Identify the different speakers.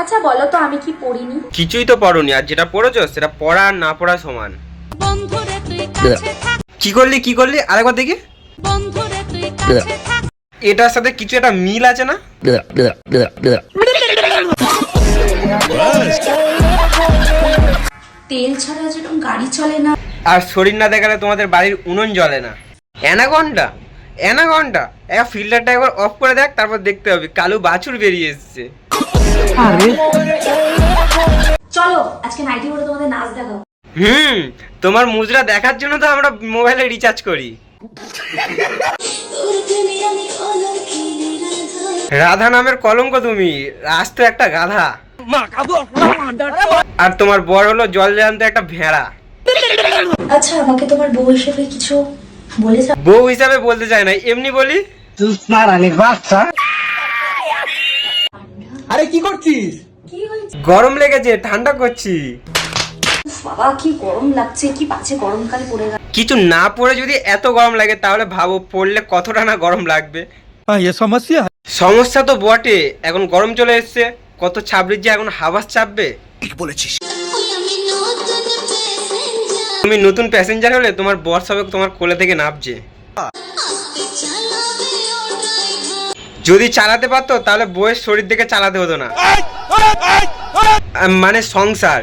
Speaker 1: আচ্ছা বলো তো আমি কি পড়িনি?
Speaker 2: কিছুই তো পড়োনি, আর যেটা পড়েছো সেটা পড়া আর না পড়া সমান। কি করলি আরেকবার দেখি। এটার সাথে কিছু একটা মিল আছে না?
Speaker 1: তেল ছাড়া যেরকম গাড়ি চলে না।
Speaker 2: আর শরীর না দেখালে তোমাদের বাড়ির উনুন জ্বলে না। অ্যানাকন্ডা এক ফিল্টারটা একবার অফ করে দেখ, তারপর দেখতে হবে কালো বাছুর বেরিয়ে এসছে।
Speaker 1: চলো আজকে নাইটি পরে তোমাদের নাচ দেখাবো।
Speaker 2: তোমার মুজরা দেখার জন্য তো আমরা মোবাইলে রিচার্জ করি। রাধা নামের কলঙ্ক তুমি, রাজ তো একটা গাধা। আর তোমার বর হলো জল জানতে একটা ভেড়া।
Speaker 1: আচ্ছা আমাকে তোমার বউ হিসেবে কিছু বলেছ?
Speaker 2: বউ হিসাবে বলতে চাই না, এমনি বলি।
Speaker 3: আরে কি করছিস?
Speaker 1: কি হয়েছে?
Speaker 2: গরম লেগেছে, ঠান্ডা করছি।
Speaker 1: বাবা কি গরম লাগছে, কি বাজে গরমকাল পড়ে গেল।
Speaker 2: কিছু না পড়ে যদি এত গরম লাগে তাহলে ভাবো পড়লে কতটা না গরম লাগবে। সমস্যা তো বটে, এখন গরম চলে এসছে, কত ছাবড়ির যে এখন হাওয়া চাপবে। ঠিক বলেছিস। তুমি নতুন প্যাসেঞ্জার হলে তোমার বস হবে তোমার কোলে থেকে নামছে। যদি চালাতে পারতো তাহলে বউয়ের শরীর থেকে চালাতে হতো না, মানে সংসার।